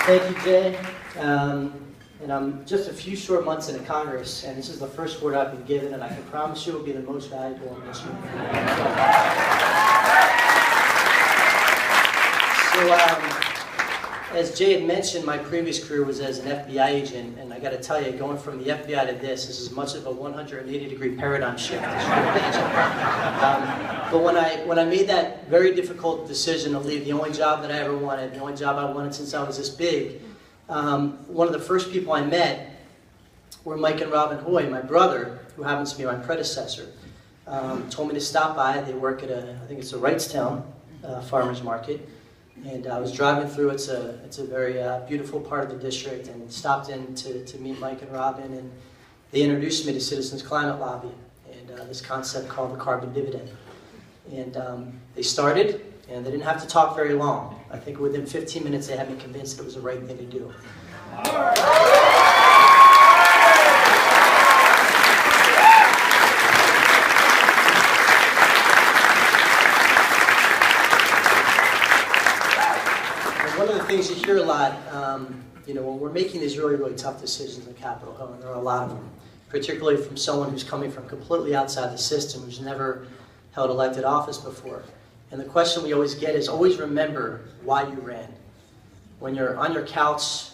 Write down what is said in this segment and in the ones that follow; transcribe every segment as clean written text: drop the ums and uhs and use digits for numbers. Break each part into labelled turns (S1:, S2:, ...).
S1: Thank you, Jay. And I'm just a few short months into Congress, and this is the first word I've been given, and I can promise you it will be the most valuable in this room. As Jay had mentioned, my previous career was as an FBI agent, and I got to tell you, going from the FBI to this is as much of a 180-degree paradigm shift as you can imagine. But when I made that very difficult decision to leave the only job that I ever wanted, the only job I wanted since I was this big, one of the first people I met were Mike and Robin Hoy, my brother, who happens to be my predecessor. Told me to stop by. They work at I think it's a Wrightstown farmer's market. And I was driving through. It's a very beautiful part of the district, and stopped in to meet Mike and Robin, and they introduced me to Citizens Climate Lobby and this concept called the carbon dividend. And they started, and they didn't have to talk very long. I think within 15 minutes they had me convinced it was the right thing to do. One of the things you hear a lot, when we're making these really, really tough decisions on Capitol Hill, and there are a lot of them, particularly from someone who's coming from completely outside the system, who's never held elected office before. And the question we always get is, always remember why you ran. When you're on your couch,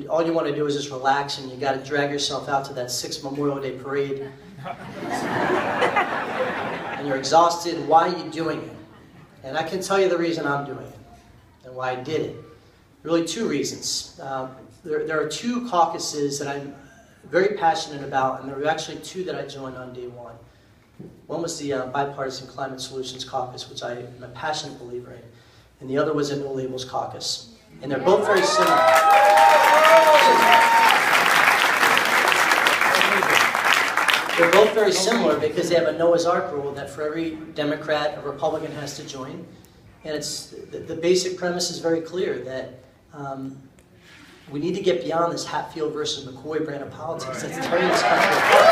S1: all you want to do is just relax, and you got to drag yourself out to that 6th Memorial Day parade. And you're exhausted. Why are you doing it? And I can tell you the reason I'm doing it and why I did it. Really 2 reasons. There are 2 caucuses that I'm very passionate about, and there were actually 2 that I joined on day 1. One was the Bipartisan Climate Solutions Caucus, which I am a passionate believer in, and the other was the No Labels Caucus. And they're both very similar. They're both very similar because they have a Noah's Ark rule that for every Democrat, a Republican has to join. And it's the basic premise is very clear that we need to get beyond this Hatfield versus McCoy brand of politics that's tearing this country apart.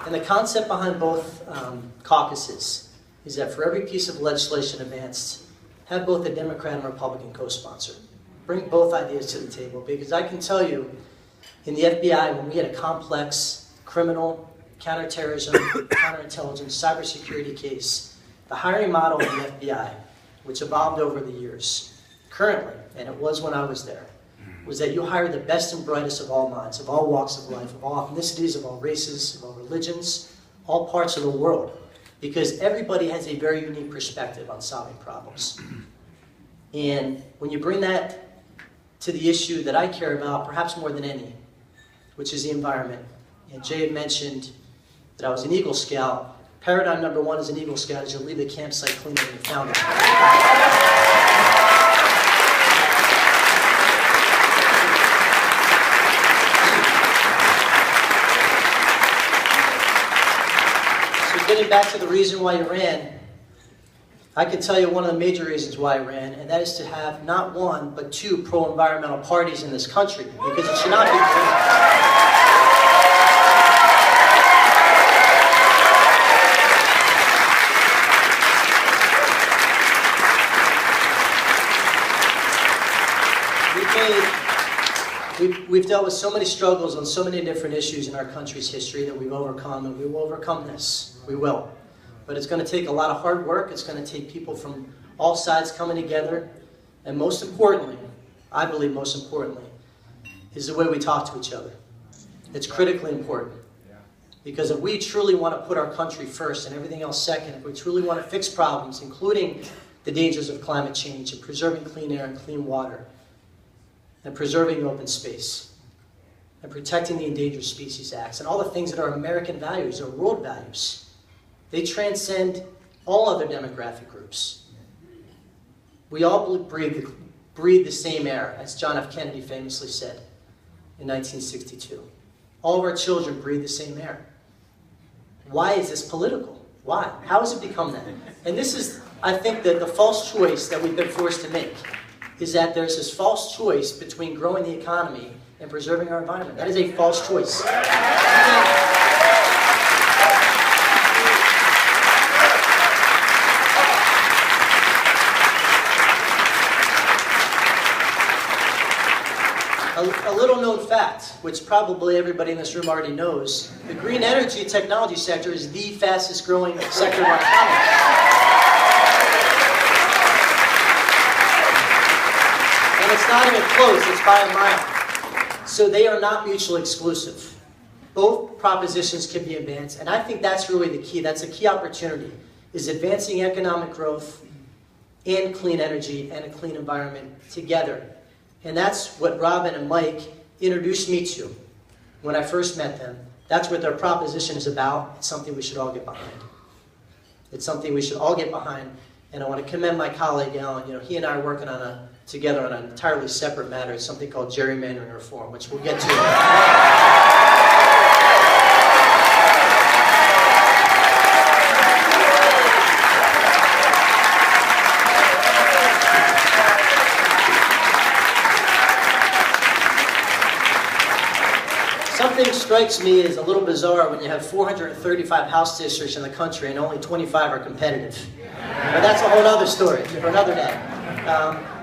S1: And the concept behind both caucuses is that for every piece of legislation advanced, have both a Democrat and Republican co-sponsor. Bring both ideas to the table, because I can tell you, in the FBI, when we had a complex criminal, counterterrorism, counterintelligence, cybersecurity case, the hiring model of the FBI, which evolved over the years, currently, and it was when I was there, was that you hire the best and brightest of all minds, of all walks of life, of all ethnicities, of all races, of all religions, all parts of the world, because everybody has a very unique perspective on solving problems. And when you bring that to the issue that I care about, perhaps more than any, which is the environment, and Jay had mentioned that I was an Eagle Scout. Paradigm number 1 as an Eagle Scout is you leave the campsite cleaner than you found it. Getting back to the reason why you ran, I can tell you one of the major reasons why I ran, and that is to have not 1, but 2 pro-environmental parties in this country, because it should not be We've dealt with so many struggles on so many different issues in our country's history that we've overcome, and we will overcome this. We will. But it's going to take a lot of hard work. It's going to take people from all sides coming together. And most importantly, I believe most importantly, is the way we talk to each other. It's critically important. Because if we truly want to put our country first and everything else second, if we truly want to fix problems, including the dangers of climate change and preserving clean air and clean water, and preserving open space, and protecting the Endangered Species Acts, and all the things that are American values, or world values. They transcend all other demographic groups. We all breathe the same air, as John F. Kennedy famously said in 1962. All of our children breathe the same air. Why is this political? Why? How has it become that? And this is, I think, the false choice that we've been forced to make, is that there's this false choice between growing the economy and preserving our environment. That is a false choice. A little known fact, which probably everybody in this room already knows, the green energy technology sector is the fastest growing sector of our economy. And it's not even close, it's by a mile. So they are not mutually exclusive. Both propositions can be advanced, and I think that's really the key. That's a key opportunity, is advancing economic growth and clean energy and a clean environment together. And that's what Robin and Mike introduced me to when I first met them. That's what their proposition is about. It's something we should all get behind. It's something we should all get behind. And I want to commend my colleague, Alan. You know, he and I are working together on an entirely separate matter. It's something called gerrymandering reform, which we'll get to. Something strikes me as a little bizarre when you have 435 House districts in the country and only 25 are competitive. But that's a whole other story for another day.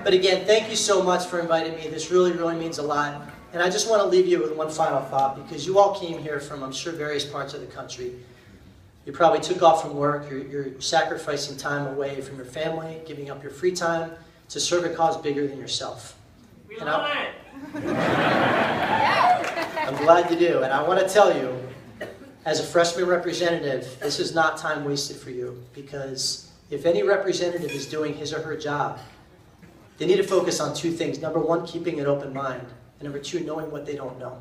S1: But again, thank you so much for inviting me. This really, really means a lot. And I just want to leave you with one final thought, because you all came here from, I'm sure, various parts of the country. You probably took off from work. You're sacrificing time away from your family, giving up your free time to serve a cause bigger than yourself.
S2: We love it.
S1: I'm glad you do, and I want to tell you, as a freshman representative, this is not time wasted for you, because if any representative is doing his or her job, they need to focus on two things. Number one, keeping an open mind, and number two, knowing what they don't know.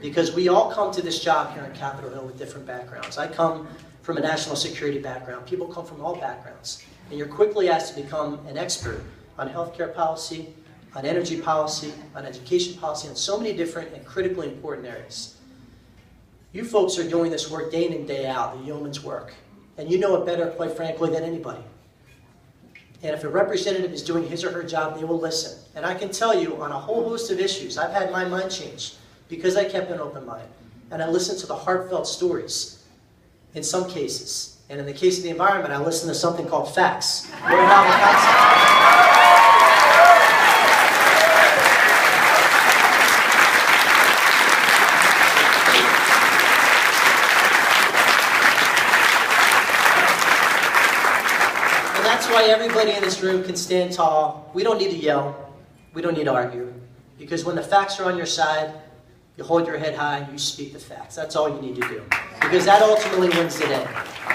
S1: Because we all come to this job here in Capitol Hill with different backgrounds. I come from a national security background. People come from all backgrounds, and you're quickly asked to become an expert on healthcare policy, on energy policy, on education policy, on so many different and critically important areas. You folks are doing this work day in and day out, the yeoman's work. And you know it better, quite frankly, than anybody. And if a representative is doing his or her job, they will listen. And I can tell you, on a whole host of issues, I've had my mind changed because I kept an open mind. And I listened to the heartfelt stories in some cases. And in the case of the environment, I listened to something called facts. What are novel concepts? That's why everybody in this room can stand tall. We don't need to yell. We don't need to argue. Because when the facts are on your side, you hold your head high and you speak the facts. That's all you need to do. Because that ultimately wins the day.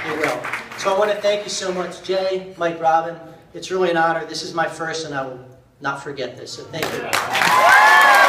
S1: It will. So I want to thank you so much, Jay, Mike, Robin. It's really an honor. This is my first, and I will not forget this. So thank you.